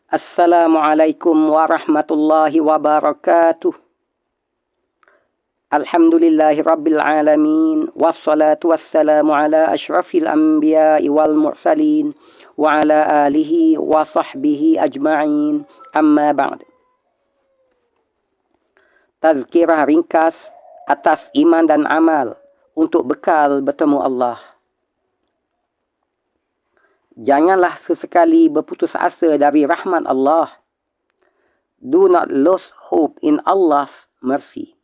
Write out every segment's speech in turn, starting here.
Assalamualaikum warahmatullahi wabarakatuh. Alhamdulillahi rabbil alamin. Wassalatu wassalamu ala ashrafil anbiya'i wal mursalin. Wa ala alihi wa sahbihi ajma'in. Amma ba'd. Tazkirah ringkas atas iman dan amal untuk bekal bertemu Allah. Janganlah sesekali berputus asa dari rahmat Allah. Do not lose hope in Allah's mercy.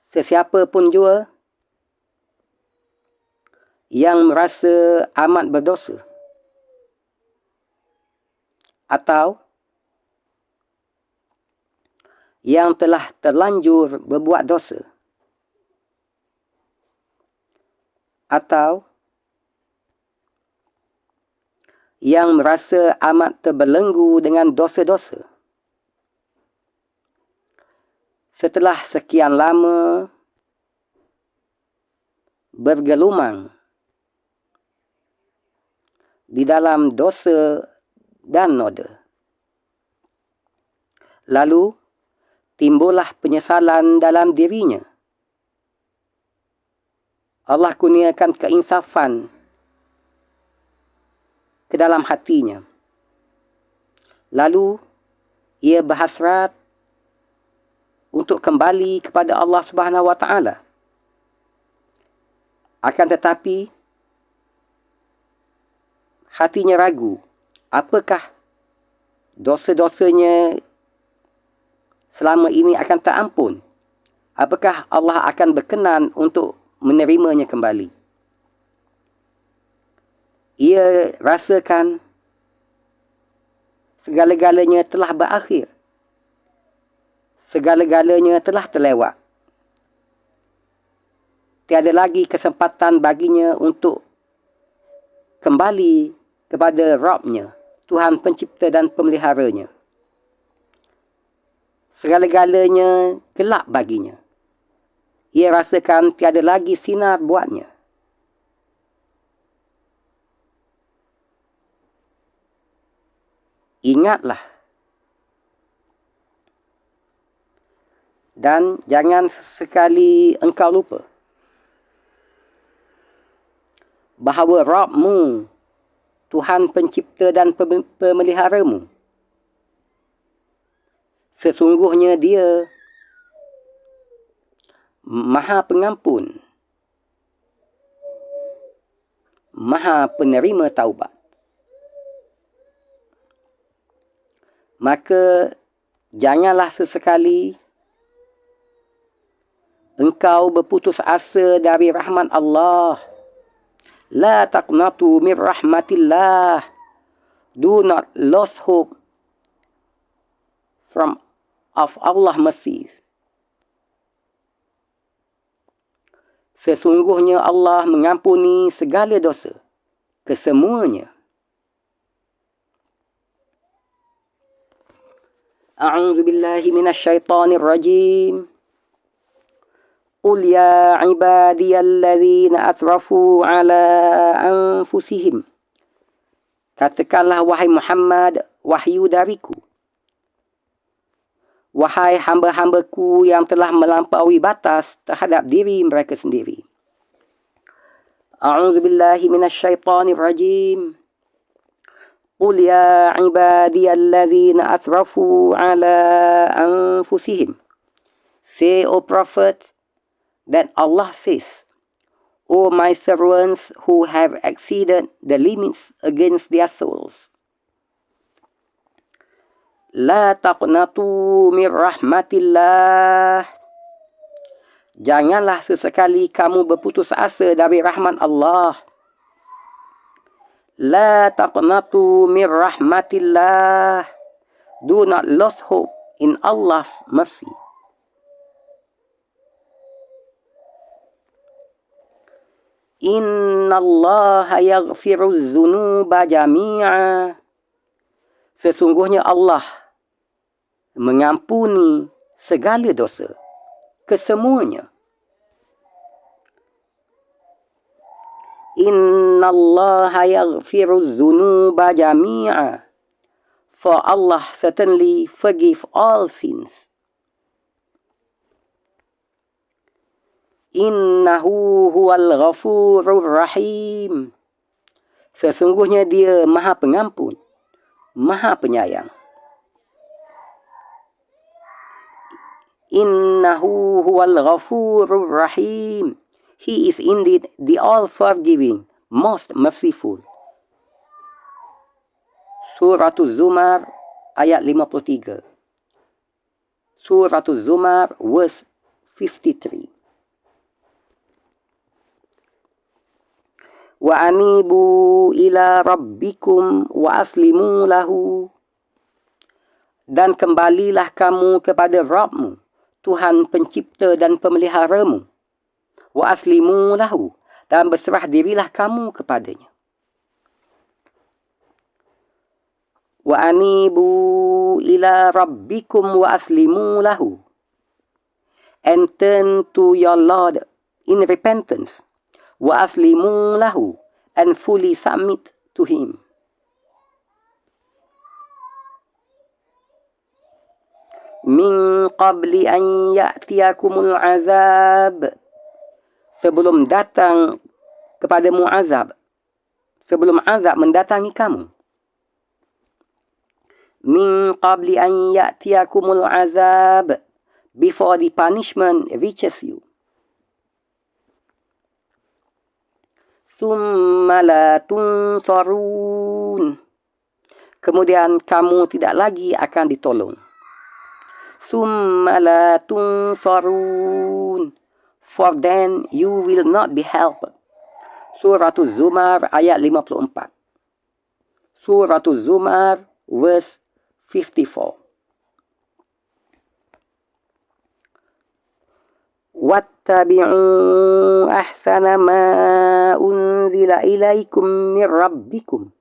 Sesiapa pun jua yang merasa amat berdosa atau yang telah terlanjur berbuat dosa atau yang merasa amat terbelenggu dengan dosa-dosa setelah sekian lama bergelumang di dalam dosa dan noda. Lalu timbullah penyesalan dalam dirinya. Allah kurniakan keinsafan ke dalam hatinya. Lalu ia berhasrat untuk kembali kepada Allah Subhanahu wa taala. Akan tetapi hatinya ragu, apakah dosa-dosanya selama ini akan terampun? Apakah Allah akan berkenan untuk menerimanya kembali? Ia rasakan segala-galanya telah berakhir. Segala-galanya telah terlewat. Tiada lagi kesempatan baginya untuk kembali kepada Rabb-Nya, Tuhan pencipta dan pemeliharanya. Segala-galanya gelap baginya. Ia rasakan tiada lagi sinar buatnya. Ingatlah dan jangan sekali engkau lupa bahawa Rabb-Mu, Tuhan pencipta dan pemeliharamu, sesungguhnya Dia Maha Pengampun, Maha Penerima Taubat. Maka janganlah sesekali engkau berputus asa dari rahmat Allah. La taqnatu min rahmatillah. Do not lose hope of Allah mercy. Sesungguhnya Allah mengampuni segala dosa, kesemuanya. A'udzu billahi minasyaitonir rajim. Qul ya ibadiyalladzina asrafu ala anfusihim. Katakanlah wahai Muhammad, wahyu dariku. Wahai hamba-hambaku yang telah melampaui batas terhadap diri mereka sendiri. A'udzu billahi minasyaitonir rajim. Qul ya ibadiyalladzina asrafu ala anfusihim. Say, O Prophet, that Allah says, O my servants who have exceeded the limits against their souls, La taqnatu min rahmatillah. Janganlah sesekali kamu berputus asa dari rahmat Allah. La taqnatu min rahmatillah. Do not lose hope in Allah's mercy. Inna Allah yaghfiru dzunuba jami'a. Sesungguhnya Allah mengampuni segala dosa, kesemuanya. Innallaha yaghfiru dzunuba jami'a. For Allah certainly forgive all sins. Innahu huwal ghafurur rahim. Sesungguhnya dia maha pengampun, maha penyayang. Innahu huwal ghafurur rahim. He is indeed the all-forgiving, most merciful. Suratul Zumar ayat 53. Suratul Zumar verse 53. Wa anibu ila rabbikum wa aslimu lahu. Dan kembalilah kamu kepada Rabbmu, Tuhan pencipta dan pemeliharamu. Wa aslimu lahu. Dan berserah dirilah kamu kepadanya. Wa anibu ila rabbikum wa aslimu lahu. And turn to your Lord in repentance. Wa aslimu lahu. And fully submit to him. Min qabli an ya'tiyakumul azab. Sebelum datang kepadamu azab. Sebelum azab mendatangi kamu. Min qabli an ya'tiyakumul azab. Before the punishment reaches you. Summa la tunsarun. Kemudian kamu tidak lagi akan ditolong. Summa la tunsarun. For then you will not be helped. Suratul Zumar ayat 54. Suratul Zumar verse 54. Wattabi'u ahsana ma unzila ilaikum min rabbikum.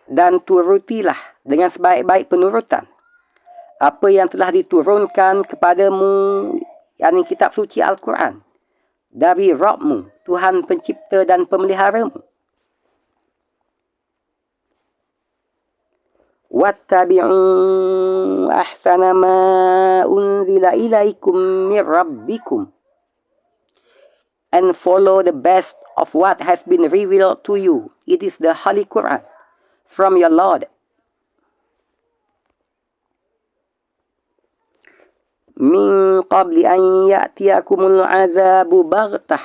Dan turutilah dengan sebaik-baik penurutan apa yang telah diturunkan kepadamu, yakni kitab suci Al-Quran, dari Rabbmu, Tuhan pencipta dan pemeliharamu. Wattabi'u ahsana ma unzila ilaikum min rabbikum. And follow the best of what has been revealed to you. It is the Holy Quran from your Lord. Min qabli an ya'tiyakumul azabu baghtah.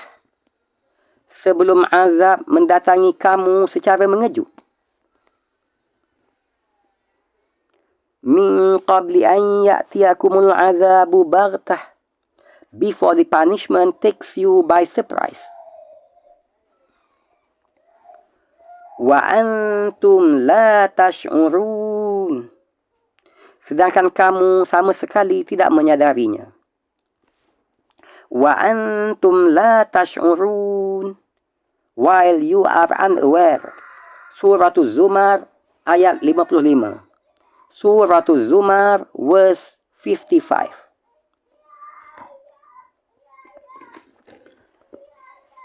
Sebelum azab mendatangi kamu secara mengejut. Min qabli an ya'tiyakumul azabu baghtah. Before the punishment takes you by surprise. Wa antum la tash'urun. Sedangkan kamu sama sekali tidak menyadarinya. Wa antum la tash'urun. While you are unaware. Suratul Zumar ayat 55. Suratul Zumar verse 55.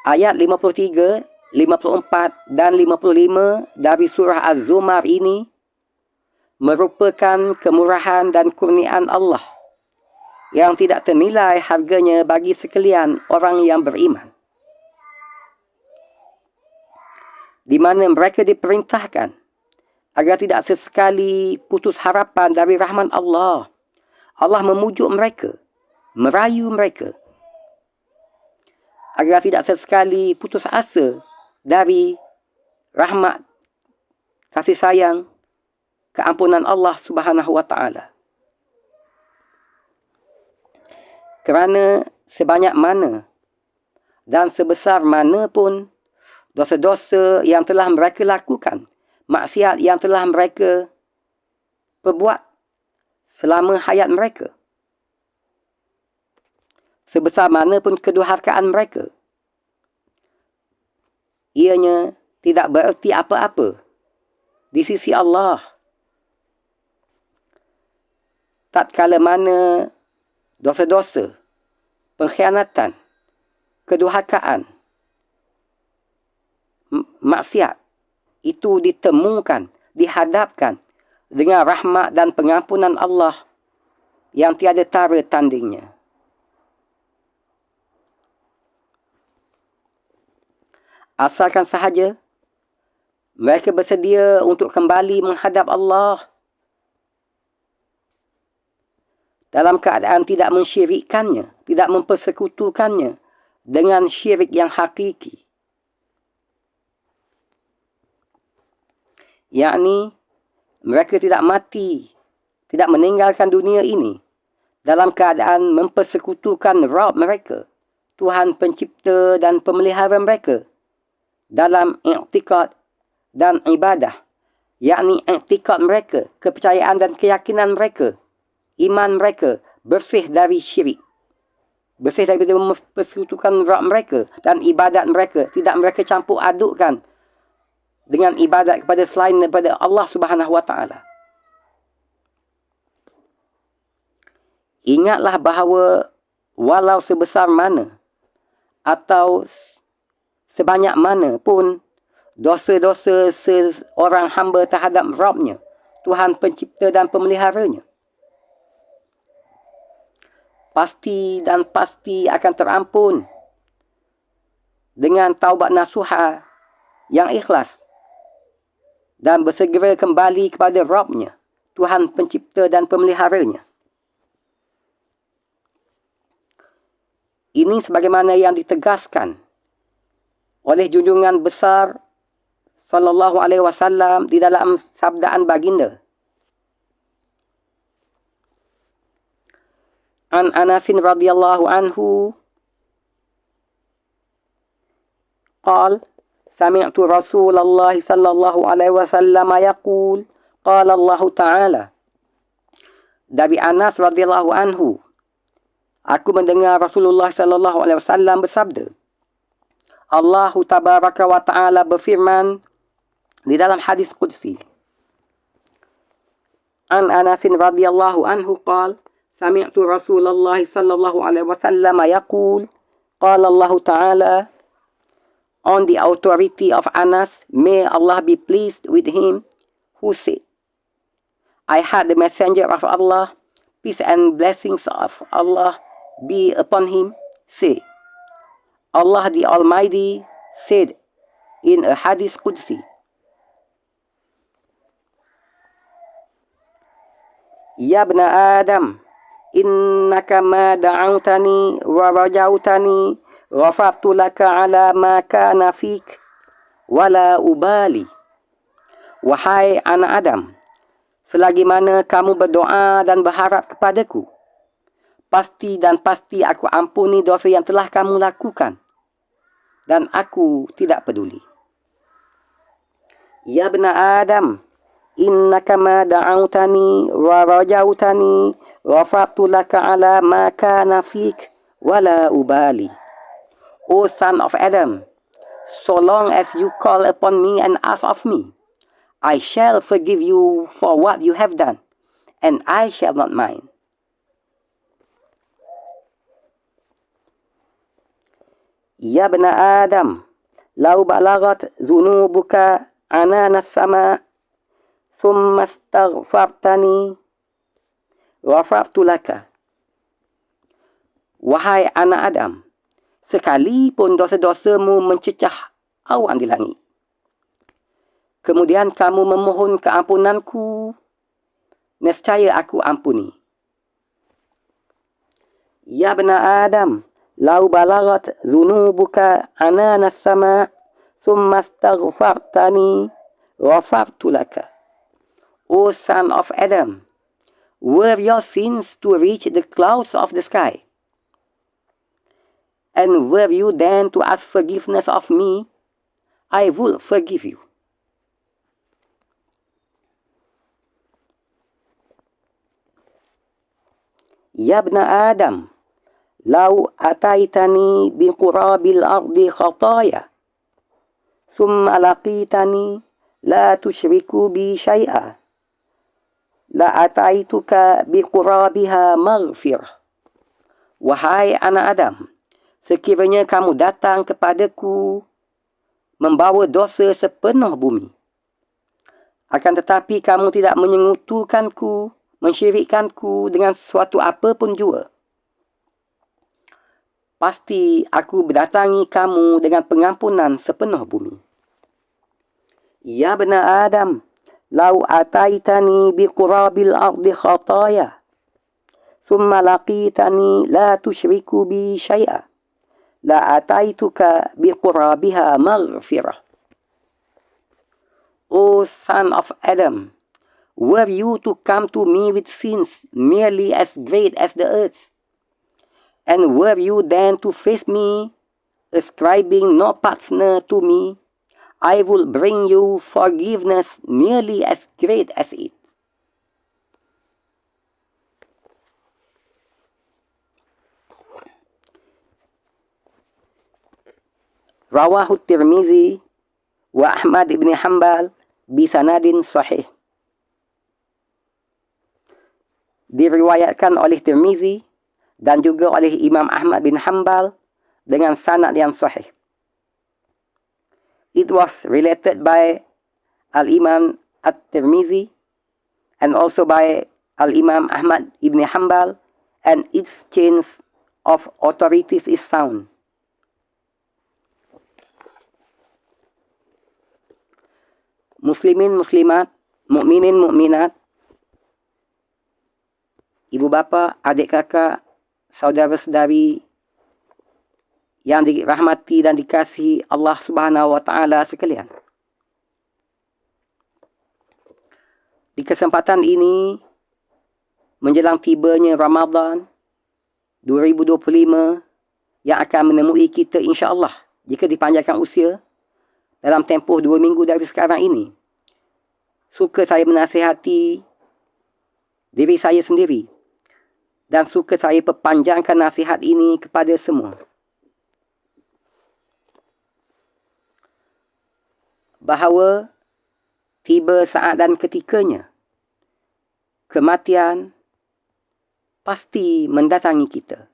Ayat 53, 54 dan 55 dari surah Az-Zumar ini merupakan kemurahan dan kurniaan Allah yang tidak ternilai harganya bagi sekalian orang yang beriman, di mana mereka diperintahkan agar tidak sesekali putus harapan dari rahmat Allah. Allah memujuk mereka, merayu mereka agar tidak sesekali putus asa dari rahmat, kasih sayang, keampunan Allah Subhanahu wa ta'ala. Kerana sebanyak mana dan sebesar mana pun dosa-dosa yang telah mereka lakukan, maksiat yang telah mereka perbuat selama hayat mereka, sebesar mana pun kedurhakaan mereka, ianya tidak bererti apa-apa di sisi Allah. Tatkala mana dosa-dosa, pengkhianatan, kedurhakaan maksiat itu ditemukan, dihadapkan dengan rahmat dan pengampunan Allah yang tiada tara tandingnya. Asalkan sahaja mereka bersedia untuk kembali menghadap Allah dalam keadaan tidak mensyirikkannya, tidak mempersekutukannya dengan syirik yang hakiki. Yakni mereka tidak mati, tidak meninggalkan dunia ini dalam keadaan mempersekutukan Rabb mereka, Tuhan pencipta dan pemelihara mereka, dalam i'tikad dan ibadah, yakni i'tikad mereka, kepercayaan dan keyakinan mereka, iman mereka bersih dari syirik, bersih daripada mempersekutukan Rabb mereka, dan ibadat mereka tidak mereka campur adukkan dengan ibadat kepada selain daripada Allah Subhanahu Wa Taala. Ingatlah bahawa walau sebesar mana atau sebanyak mana pun dosa-dosa seorang hamba terhadap Rabb-Nya, Tuhan pencipta dan pemeliharanya, pasti dan pasti akan terampun dengan taubat nasuha yang ikhlas dan bersegera kembali kepada Rabb-Nya, Tuhan pencipta dan pemeliharanya. Ini sebagaimana yang ditegaskan oleh junjungan besar sallallahu alaihi wasallam di dalam sabdaan baginda. An Anas radhiyallahu anhu قال سمعت رسول الله صلى الله عليه وسلم يقول قال الله تعالى. Dari Anas radhiyallahu anhu, aku mendengar Rasulullah sallallahu alaihi wasallam bersabda, Allah tabaraka wa ta'ala berfirman di dalam hadis qudsi. An Anas radhiyallahu anhu qala sami'tu Rasulullah sallallahu alaihi wasallam yaqul qala Allah ta'ala. On the authority of Anas, may Allah be pleased with him, who said, I heard the messenger of Allah, peace and blessings of Allah be upon him, say, Allah the Almighty said in a hadith Qudsi, Ya ibna Adam, innaka ma da'autani wa rajautani ghafartu laka ala ma kana fik wala ubali. Wahai anak Adam, selagi mana kamu berdoa dan berharap kepadaku, pasti dan pasti aku ampuni dosa yang telah kamu lakukan, dan aku tidak peduli. Ya ibna Adam, innaka ma da'autani wa rajautani ghafartu laka ala ma kana fik wala ubali. O son of Adam, so long as you call upon me and ask of me, I shall forgive you for what you have done, and I shall not mind. Ya ibna Adam, law balagat dhunubuka anana as-sama' thumma astaghfartani ghafartu laka. Wahai anak Adam, sekalipun dosa-dosamu mencecah awan di langit, kemudian kamu memohon keampunanku, nescaya aku ampuni. Ya ibna Adam, law balagat dhunubuka anana as-sama' thumma astaghfartani ghafartu laka. O son of Adam, were your sins to reach the clouds of the sky, and were you then to ask forgiveness of me, I will forgive you. Ya ibna Adam, law ataitani bi qurabil ardi khataya, thumma laqitani la tushriku bi syai'a, la ataituka bi qurabiha maghfirah. Wahai anak Adam, sekiranya kamu datang kepadaku membawa dosa sepenuh bumi. Akan tetapi kamu tidak menyengutukanku, mensyirikkanku dengan sesuatu apa pun jua. Pasti aku berdatangi kamu dengan pengampunan sepenuh bumi. Ya bena Adam, lau ataitani biqurabil ardi khataya, thumma laqitani la tusyriku bi syai'a, la ataituka biqurabiha maghfirah. O son of Adam, were you to come to me with sins nearly as great as the earth, and were you then to face me, ascribing no partner to me, I will bring you forgiveness nearly as great as it. Rawahu Tirmizi wa Ahmad ibn Hanbal bisanadin sahih. Diriwayatkan oleh Tirmizi dan juga oleh Imam Ahmad bin Hanbal dengan sanad yang sahih. It was related by Al-Imam At-Tirmizi and also by Al-Imam Ahmad ibn Hanbal, and its chain of authorities is sound. Muslimin, muslimat, mukminin, mukminat, ibu bapa, adik kakak, saudara-saudari yang dirahmati dan dikasihi Allah Subhanahu wa taala sekalian. Di kesempatan ini menjelang tibanya Ramadan 2025 yang akan menemui kita insya-Allah jika dipanjangkan usia dalam tempoh 2 minggu dari sekarang ini. Suka saya menasihati diri saya sendiri dan suka saya perpanjangkan nasihat ini kepada semua. Bahawa tiba saat dan ketikanya kematian pasti mendatangi kita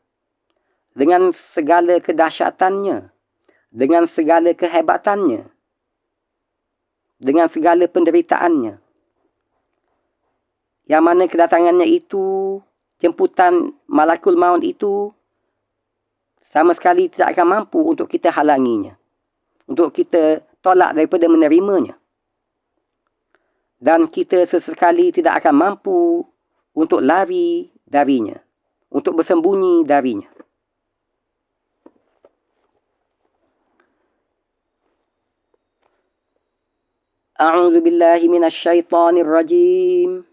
dengan segala kedahsyatannya, dengan segala kehebatannya, dengan segala penderitaannya. Yang mana kedatangannya itu, jemputan malakul maut itu sama sekali tidak akan mampu untuk kita halanginya, untuk kita tolak daripada menerimanya. Dan kita sesekali tidak akan mampu untuk lari darinya, untuk bersembunyi darinya. A'udzu billahi minasyaitonir rajim.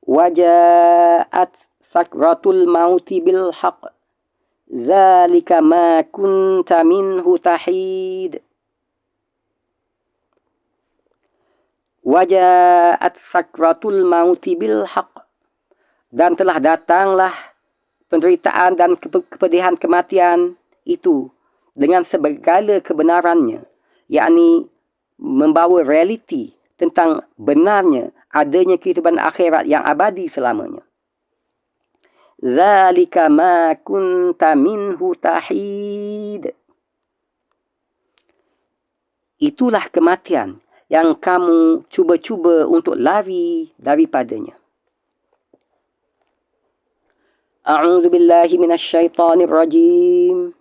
Waja'at sakratul mauti bil haqq. Zalika ma kunta minhu tahid. Waja'at sakratul mauti bil haqq. Dan telah datanglah penderitaan dan kepedihan kematian itu dengan segala kebenarannya, yakni membawa realiti tentang benarnya adanya kehidupan akhirat yang abadi selamanya. Zalika ma kunta minhu tahid. Itulah kematian yang kamu cuba-cuba untuk lari daripadanya. A'udzu billahi minasyaitonir rajim.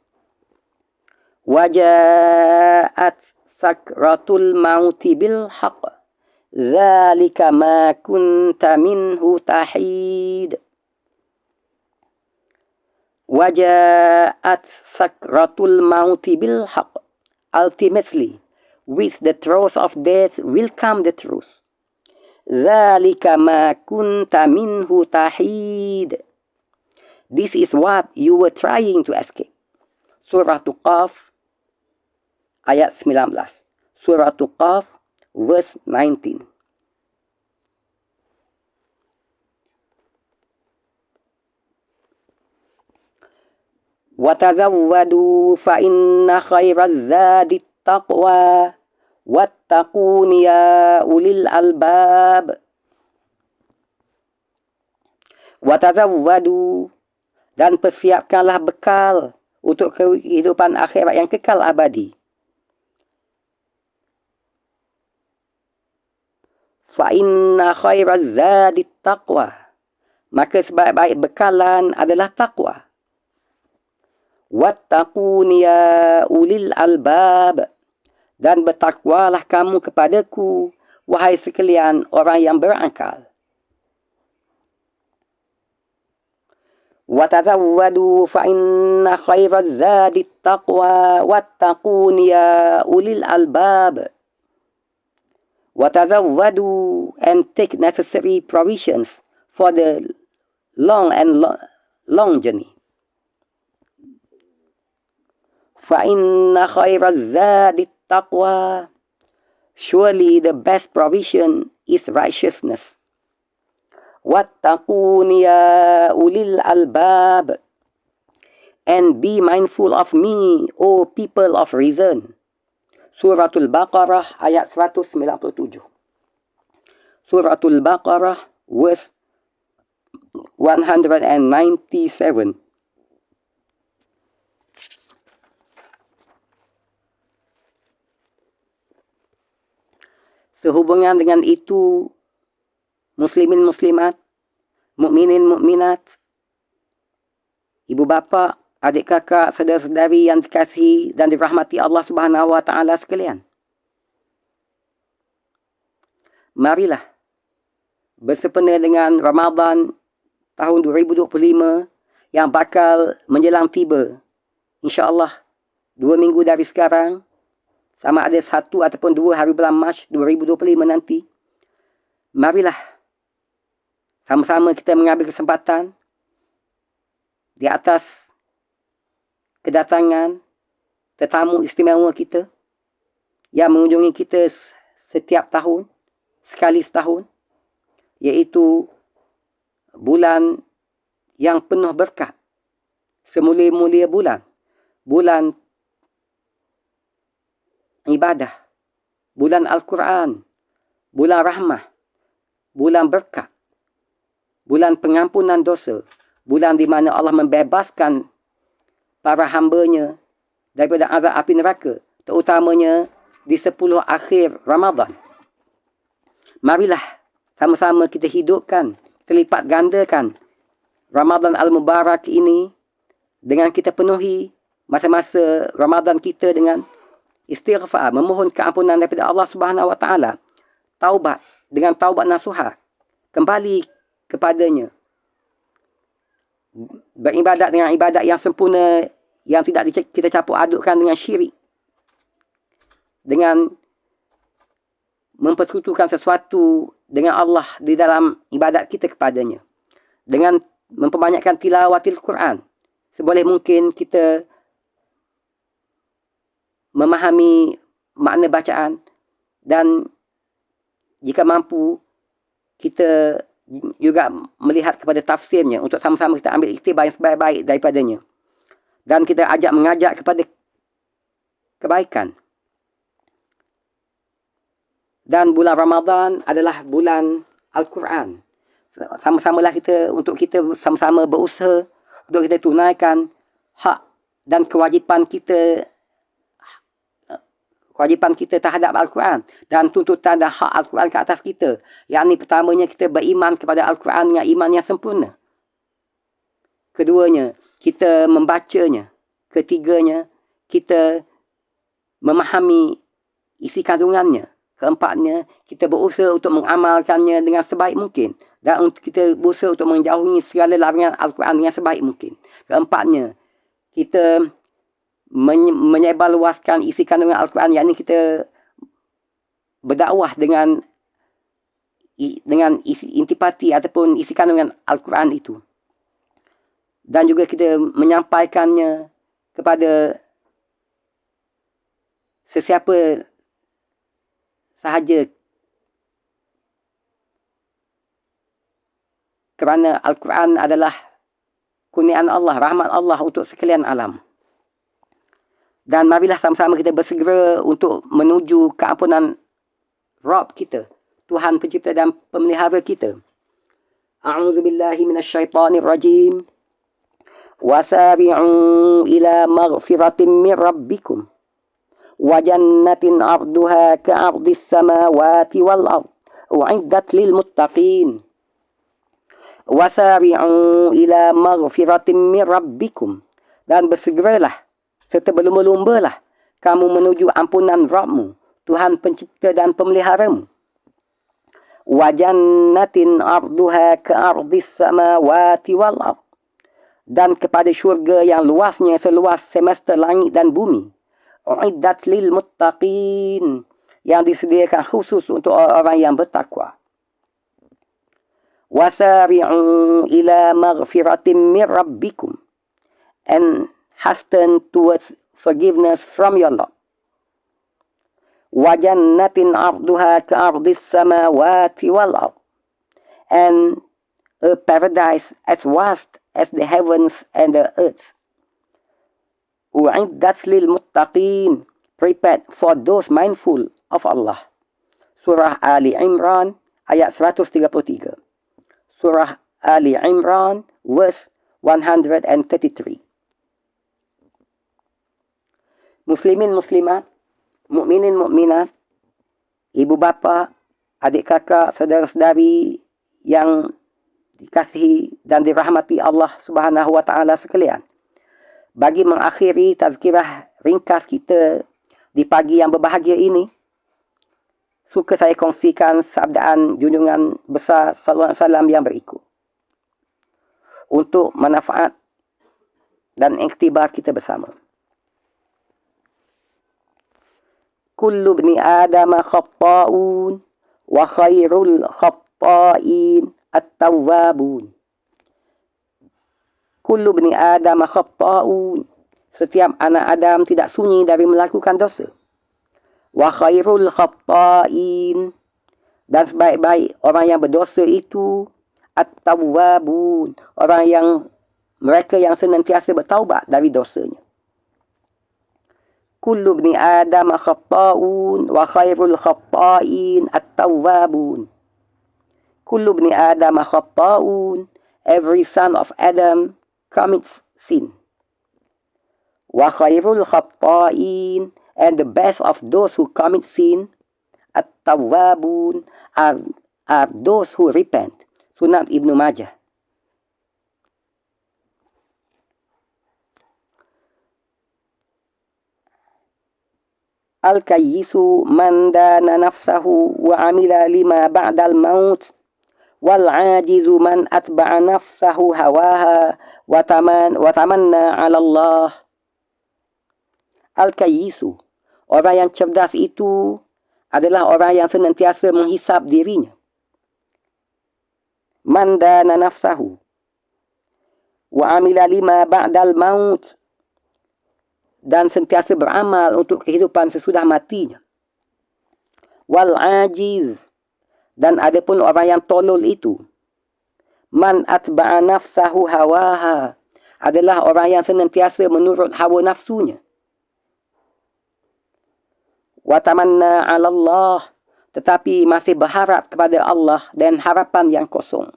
Waja'at sakratul mauti bil haqq. Zalika ma kunta minhu tahid. Waja'at sakratul mauti bil haqq. Ultimately, with the throes of death will come the truth. Zalika ma kunta minhu tahid. This is what you were trying to escape. Surah Qaf ayat 19. Surah Qaf verse 19. وَتَزَوَّدُوا فَإِنَّ خَيْرَ الزَّادِ التَّقْوَى وَاتَّقُونِ يَا أُولِي الْأَلْبَابِ. وَتَزَوَّدُوا, dan persiapkanlah bekal untuk kehidupan akhirat yang kekal abadi. Fa inna khairaz zadi taqwa. Maka sebaik-baik bekalan adalah taqwa. Wattaquni ya ulil albab. Dan bertakwalah kamu kepadaku, wahai sekalian orang yang berakal. Watazawwadu fa inna khairaz zadi taqwa wattaquni ya ulil albab. Watazawwadu, and take necessary provisions for the long journey. Fa inna khairaz zadi taqwa. Surely the best provision is righteousness. Wattaquni ya ulil albab. And be mindful of me, O people of reason. Suratul Baqarah ayat 197. Suratul Baqarah verse 197. Sehubungan dengan itu, muslimin muslimat, mukminin mukminat, ibu bapa, adik kakak, saudara-saudari yang dikasihi dan dirahmati Allah Subhanahu wa taala sekalian. Marilah bersempena dengan Ramadan tahun 2025 yang bakal menjelang tiba. Insya-Allah 2 minggu dari sekarang, sama ada 1 ataupun 2 hari bulan Mac 2025 nanti. Marilah sama-sama kita mengambil kesempatan di atas kedatangan tetamu istimewa kita yang mengunjungi kita setiap tahun, sekali setahun, iaitu bulan yang penuh berkat, semulia-mulia bulan ibadah, bulan Al-Quran, bulan rahmah, bulan berkat, bulan pengampunan dosa, bulan di mana Allah membebaskan para hamba-Nya daripada azab api neraka, terutamanya di 10 akhir Ramadan. Marilah sama-sama kita hidupkan, terlipat gandakan Ramadan Al-Mubarak ini dengan kita penuhi masa-masa Ramadan kita dengan istighfar, memohon keampunan daripada Allah Subhanahu wa taala, taubat dengan taubat nasuha, kembali kepadanya, beribadat dengan ibadat yang sempurna, yang tidak kita campur adukkan dengan syirik, dengan mempersekutukan sesuatu dengan Allah di dalam ibadat kita kepadanya, dengan memperbanyakkan tilawatil Quran seboleh mungkin kita memahami makna bacaan, dan jika mampu kita juga melihat kepada tafsirnya untuk sama-sama kita ambil iktibar yang sebaik-baik daripadanya, dan kita mengajak kepada kebaikan. Dan bulan Ramadan adalah bulan Al-Quran. Sama-samalah kita untuk kita sama-sama berusaha untuk kita tunaikan hak dan kewajipan kita terhadap Al-Quran dan tuntutan dan hak Al-Quran ke atas kita. Yang ini pertamanya, kita beriman kepada Al-Quran dengan iman yang sempurna. Keduanya, kita membacanya. Ketiganya, kita memahami isi kandungannya. Keempatnya, kita berusaha untuk mengamalkannya dengan sebaik mungkin. Dan kita berusaha untuk menjauhi segala larangan Al-Quran dengan sebaik mungkin. Keempatnya, kita menyebarluaskan isi kandungan Al-Quran, yakni kita berdakwah dengan isi intipati ataupun isi kandungan Al-Quran itu. Dan juga kita menyampaikannya kepada sesiapa sahaja, kerana Al-Quran adalah kurniaan Allah, rahmat Allah untuk sekalian alam. Dan marilah sama-sama kita bersegera untuk menuju keampunan Rabb kita, Tuhan pencipta dan pemelihara kita. A'udzu billahi minasyaitonir rajim. Wasari'u ila maghfiratin min rabbikum wa jannatin 'arduha ka'ardis samawati wal ard u'iddat lil muttaqin. Wasari'u ila maghfiratin min rabbikum. Dan bersegeralah serta berlumba-lumbalah kamu menuju ampunan Rabbmu, Tuhan pencipta dan pemeliharamu. Wa jannatin arduha ka'ardis samawati wal ard. Dan kepada syurga yang luasnya seluas semesta langit dan bumi. U'iddat lil muttaqin. Yang disediakan khusus untuk orang yang bertakwa. Wasari'u ila maghfiratin min rabbikum. And hasten towards forgiveness from your Lord. Wa jannatin arduha ka'ardis samawati wal ard. And a paradise as vast as the heavens and the earth. U'iddat lil muttaqin. Prepared for those mindful of Allah. Surah Ali Imran ayat 133. Surah Ali Imran verse 133. Muslimin muslimat, mukminin mukminat, ibu bapa, adik kakak, saudara-saudari yang dikasihi dan dirahmati Allah Subhanahu wa taala sekalian. Bagi mengakhiri tazkirah ringkas kita di pagi yang berbahagia ini, suka saya kongsikan sabdaan junjungan besar sallallahu alaihi wasallam yang berikut. Untuk manfaat dan iktibar kita bersama. Kullu bni Adam khatta'un wa khairul khatta'in at-tawwabun. Kullu bni Adam khatta'un. Setiap anak Adam tidak sunyi dari melakukan dosa. Wa khairul khatta'in. Dan sebaik-baik orang yang berdosa itu at-tawwabun. Mereka yang senantiasa bertaubat dari dosanya. Kullu bni Adam khatta'un wa khairul khatta'in at-tawwabun. Kullu bni Adam khatta'un. Every son of Adam commits sin. Wa khairul khatta'in. And the best of those who commit sin at-tawwabun are those who repent. Sunan Ibnu Majah. Al-kayyisu man dana nafsahu wa amila lima ba'dal maut. Wal-ajizu man atba'a nafsahu hawaha wa tamanna 'ala Allah. Al-kayyisu, orang yang cerdas itu adalah orang yang senantiasa menghisap dirinya. Man dana nafsahu wa amila lima ba'dal maut. Dan sentiasa beramal untuk kehidupan sesudah matinya. Wal-ajiz. Dan ada pun orang yang tolol itu. Man atba'a nafsahu hawaha. Adalah orang yang senantiasa menurut hawa nafsunya. Wa tamanna 'ala Allah. Tetapi masih berharap kepada Allah dan harapan yang kosong.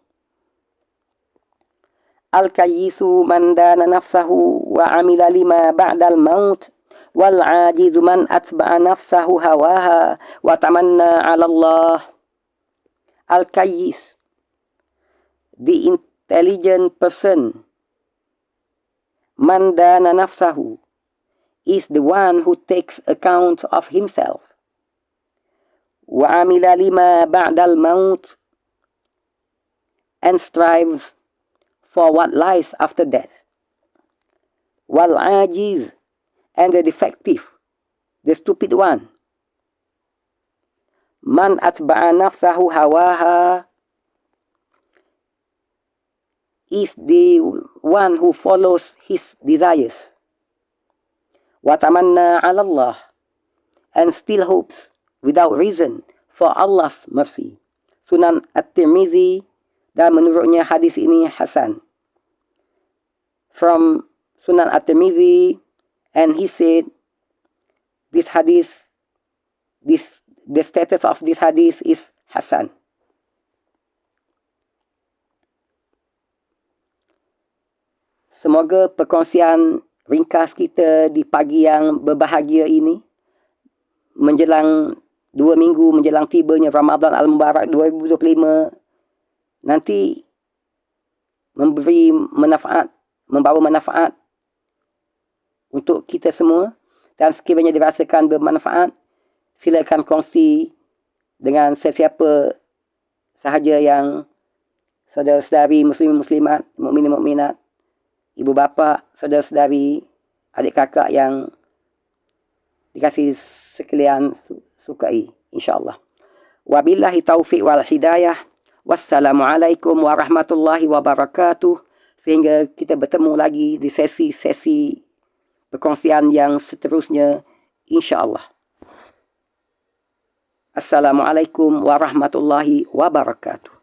Al-kayyisu man dana nafsahu wa amila lima ba'dal maut. Wal-ajizu man atba'a nafsahu hawaha wa tamanna 'ala Allah. Al-kayyis, the intelligent person. Man dana nafsahu is the one who takes account of himself. Wa amila lima ba'dal maut. And strives for what lies after death. Wal-ajiz, and the defective, the stupid one. Man atba'a nafsahu hawaha is the one who follows his desires. Wa tamanna 'ala Allah, and still hopes without reason for Allah's mercy. Sunan At-Tirmizi, dan menurutnya hadis ini hasan. From Sunan At-Tirmizi, and he said, the status of this hadith is hasan. Semoga perkongsian ringkas kita di pagi yang berbahagia ini menjelang 2 minggu menjelang tibanya Ramadan Al-Mubarak 2025 nanti membawa manfaat untuk kita semua, dan sekiranya dirasakan bermanfaat, silakan kongsi dengan sesiapa sahaja yang saudara-saudari muslimat, mukminin mukminat, ibu bapa, saudara-saudari, adik kakak yang dikasih sekalian sukai, insyaAllah. Wabillahi taufiq wal hidayah. Wassalamualaikum warahmatullahi wabarakatuh. Sehingga kita bertemu lagi di sesi-sesi perkongsian yang seterusnya, insyaAllah. Assalamualaikum warahmatullahi wabarakatuh.